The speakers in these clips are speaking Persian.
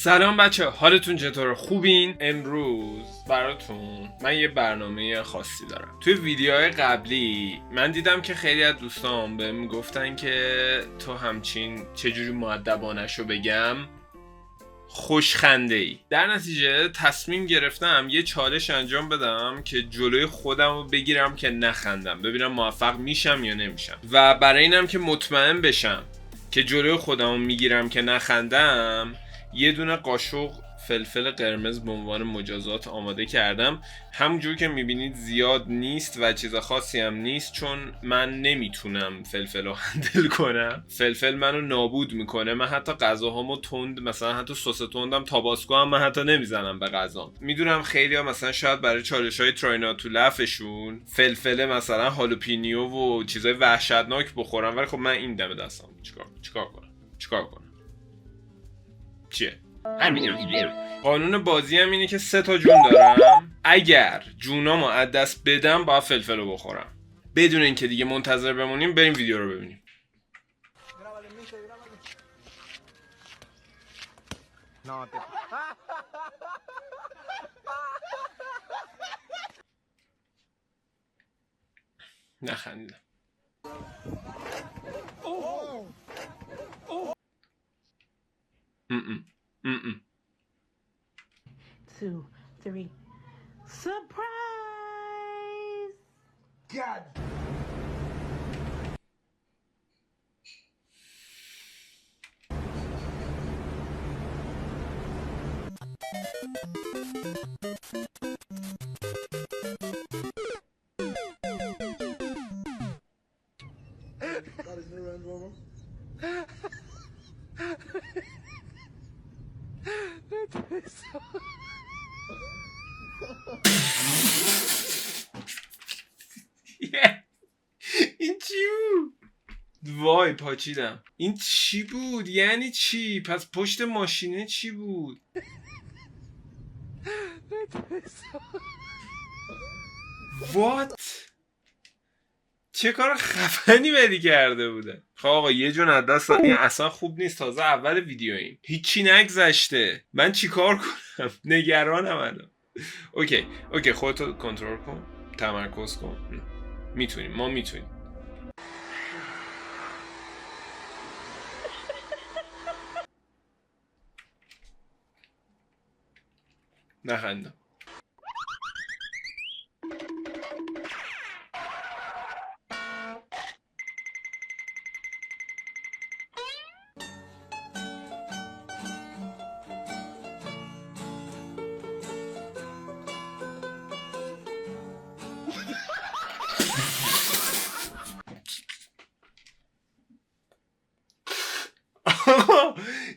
سلام بچه، حالتون چطوره؟ خوبین؟ امروز براتون من یه برنامه خاصی دارم. توی ویدیوهای قبلی من دیدم که خیلی از دوستان بهم گفتن که تو همچین چجوری مؤدبانه‌شو بگم خوشخنده ای. در نتیجه تصمیم گرفتم یه چالش انجام بدم که جلوی خودم رو بگیرم که نخندم، ببینم موفق میشم یا نمیشم. و برای اینم که مطمئن بشم که جلوی خودم رو میگیرم که نخندم، یه دونه قاشق فلفل قرمز به عنوان مجازات آماده کردم. همونجور که میبینید زیاد نیست و چیز خاصی هم نیست، چون من نمیتونم فلفل رو هندل کنم. فلفل منو نابود میکنه. من حتی غذاهامو تند، مثلا حتی سس تندم، تاباسکو هم من حتی نمیزنم به غذام. میدونم خیلی ها مثلا شاید برای چالش های تراینا تو لفشون فلفل مثلا هالوپینیو و چیزای وحشتناک بخورن، ولی خب من این دم دستم. چیکار کنم؟ چیه؟ قانون بازی هم اینه که 3 تا جون دارم. اگر جونامو از دست بدم باید فلفل رو بخورم. بدون اینکه دیگه منتظر بمونیم، بریم ویدیو رو ببینیم. نخندیدم. 2, 3. Surprise! God. That is new Range Rover. این چی بود؟ وای پاچیدم. این چی بود؟ یعنی چی؟ پس پشت ماشینه چی بود؟ وات؟ چه کار خفنی بدی کرده بوده. خب آقا یه جون از دست این اصلا خوب نیست. تازه اول ویدیو این هیچی نگذشته. من چی کار کنم؟ نگرانم الان. اوکی خودتو کنترل کن، تمرکز کن. ما میتونیم. نخندم.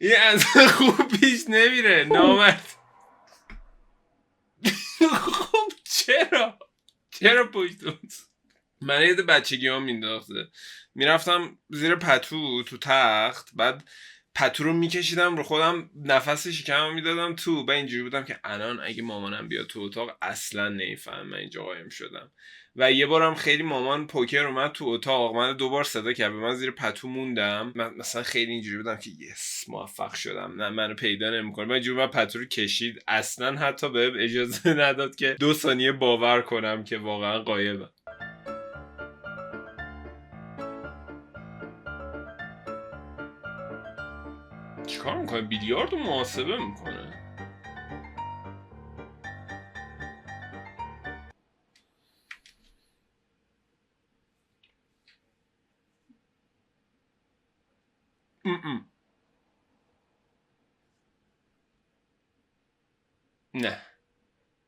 این از خوب پیش نمیره نامرد. خب چرا پشت من یه بچگی ها مینداخته. میرفتم زیر پتو تو تخت، بعد پتو رو میکشیدم رو خودم، نفس شکمم میدادم تو. و اینجوری بودم که الان اگه مامانم بیاد تو اتاق اصلا نمیفهم من اینجا قایم شدم. و یه بارم خیلی مامان پوکر اومد تو اتاق، من 2 بار صدا کرد، من زیر پتو موندم. من مثلا خیلی اینجوری بودم که یس موفق شدم، نه منو پیدا نمیکنه. من اینجوری پتو رو کشید، اصلا حتی بهم اجازه نداد که 2 ثانیه باور کنم که واقعا غایبم. چیکار میکنه؟ بیلیارد رو محاسبه میکنه.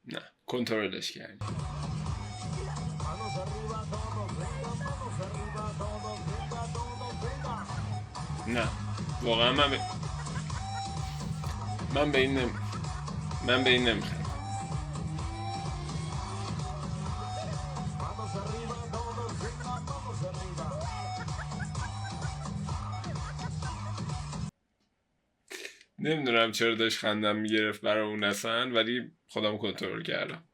نه کنترلش کردی. نه واقعا من به این نمیخوام. نمیدونم چرا داشت خندم میگرفت برای اون اصلا، ولی خودم کنترل کردم.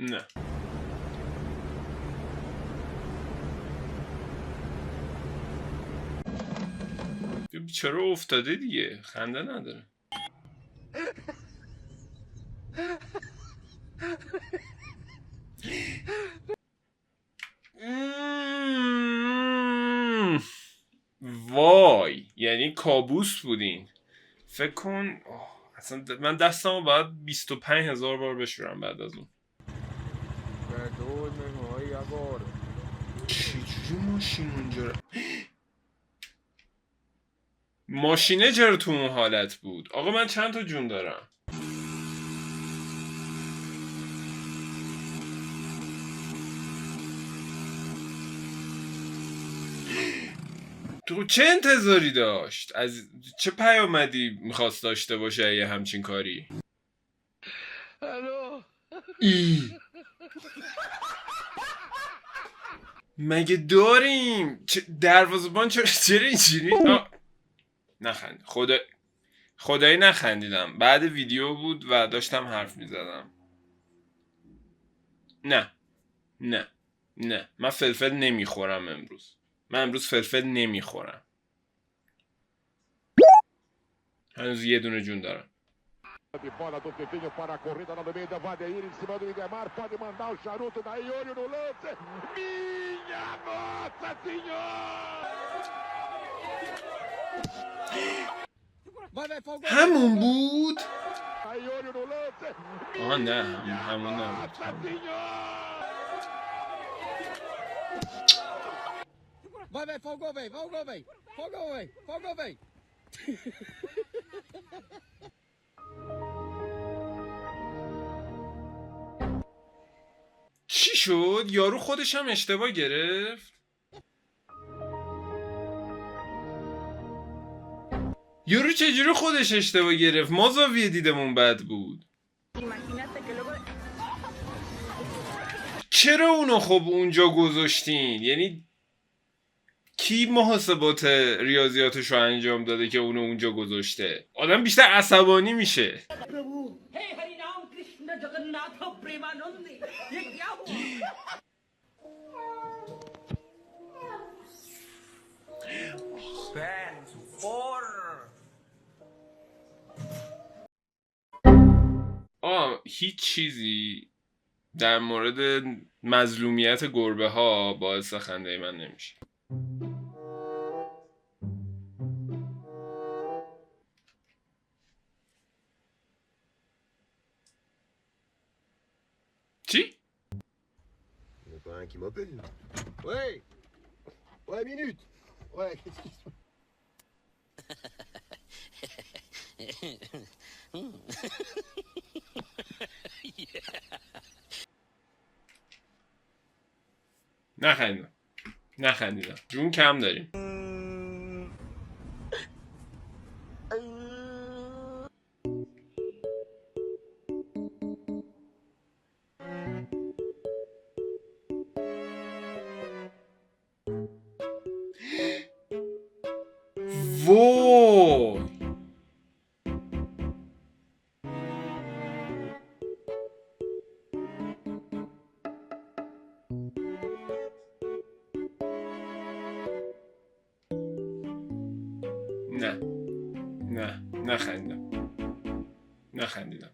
نه. چرا افتاده دیگه؟ خنده نداره. وای، یعنی کابوس بودین. فکر کن اصلا من دستمو باید 25,000 بار بشورم بعد از اون. چجوری ماشین اونجا ماشینه چرا تو اون حالت بود؟ آقا من چند تا جون دارم؟ تو چه انتظاری داشت؟ از چه پیامدی میخواست داشته باشه یه همچین کاری؟ مگه داریم؟ دروازه‌بان چرا اینجوری؟ نخند. خدایی نخندیدم. بعد ویدیو بود و داشتم حرف میزدم. نه من فلفل نمیخورم امروز. من امروز فلفل نمیخورم. هنوز یه دونه جون دارم. De bola do Vivinho para a corrida lá no meio da Vadeir, em cima do Idemar, pode mandar o charuto daí, olho no lance. Minha Nossa Senhora! همون بود؟ Aí, olho no lance. آه نه همون نبود. Vai, folgou, velho, folgou, velho. چی شد؟ یارو خودش هم اشتباه گرفت؟ یارو چجوری خودش اشتباه گرفت؟ ما زاویه دیدمون بد بود. چرا اونو خب اونجا گذاشتین؟ یعنی کی محاسبات ریاضیاتش رو انجام داده که اونو اونجا گذاشته؟ آدم بیشتر عصبانی میشه. هیچ چیزی در مورد مظلومیت گربه ها باعث خنده من نمیشه. چی؟ Il y en a pas un qui m'appelle là. Ouais. Ouais, minute. Ouais, excuse-moi. نخندیدم. جون کم داریم. وای نه نخندیدم.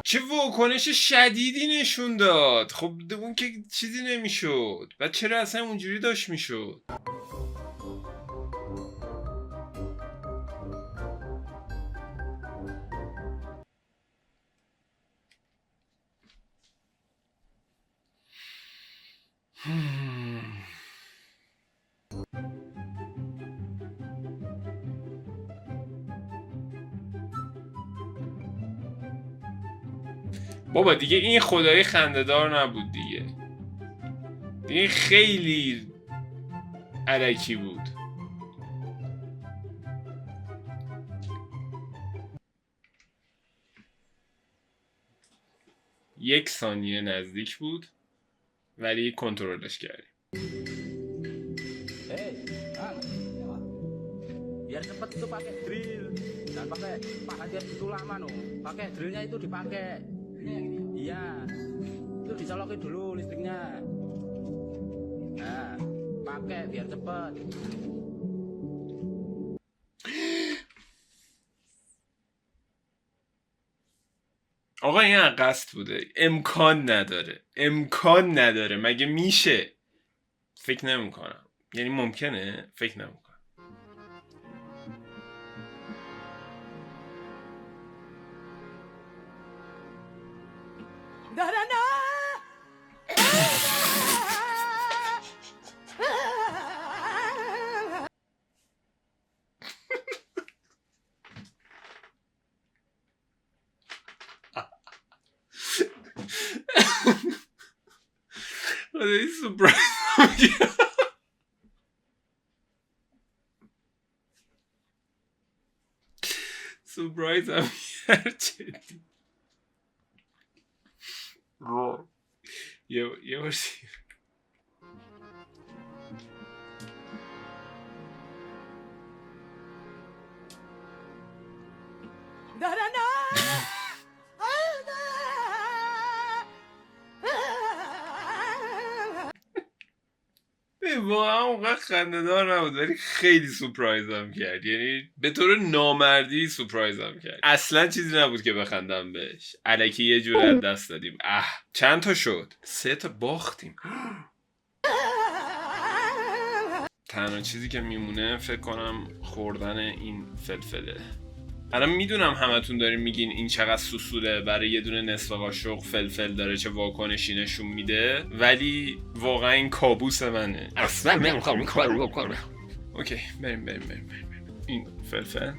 چه واکنش شدیدی نشون داد. خب اون که چیزی نمیشد. بعد چرا اصلا اونجوری داشت میشد؟ بابا دیگه این خدای خنده‌دار نبود دیگه خیلی الکی بود. یک ثانیه نزدیک بود ولی کنترلش کردیم. biar cepet itu pakai drill. Dan pakai pahat itu lama no. Pakai drillnya itu dipakai. Iya. Itu dicolokin dulu listriknya. Nah, pakai biar cepet. آقا این قصد بوده. امکان نداره مگه میشه؟ فکر نمی کنم. یعنی ممکنه؟ فکر نمی کنم. خدایی سپرایز سپرایز هم جدی یه بار واقعا اونقدر خنده‌دار نبود ولی خیلی سورپرایزم کرد. یعنی به طور نامردی سورپرایزم کرد. اصلا چیزی نبود که بخندم بهش. الکی یه جور از دست دادیم. چند تا شد؟ 3 تا باختیم. تنها چیزی که میمونه فکر کنم خوردن این فلفله. الان میدونم همتون دارین میگین این چقدر سوسوله برای یه دونه نصف قاشق فلفل داره چه واکنشی نشون میده، ولی واقعا این کابوس منه. اصلا نمیخوام این کارو بکنم. اوکی بریم. این فلفل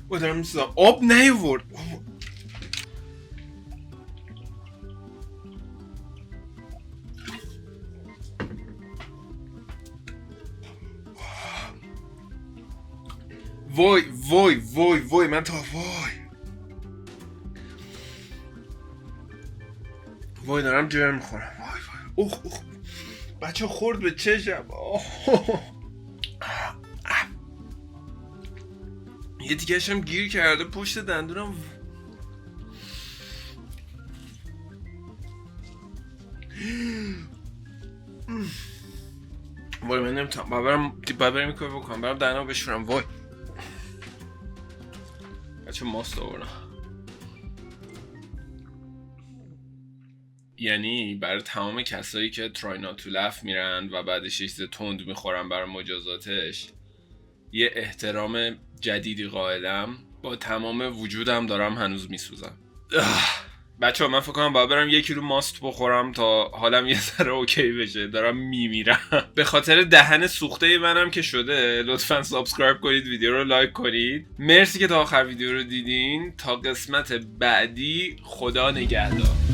وای دارم میسازم. آب نیورد. وای من تا وای دارم جر میخورم. وای بچه خورد به چشم. یه دیگه‌ش هم گیر کرده پشت دندونم. وای من نمیتونم. باید برم این کار بکنم. برم دهنم بشورم. وای بچه ماست آوردم. یعنی برای تمام کسایی که ترای نات تو لف میرن و بعدش یه چیز تند میخورن برای مجازاتش یه احترام جدیدی قائلم. با تمام وجودم دارم هنوز میسوزم. بچه ها من فکر کنم باید برم 1 کیلو ماست بخورم تا حالم یه ذره اوکی بشه. دارم میمیرم. به خاطر دهن سوخته منم که شده لطفا سابسکرایب کنید، ویدیو رو لایک کنید. مرسی که تا آخر ویدیو رو دیدین. تا قسمت بعدی خدا نگهدار.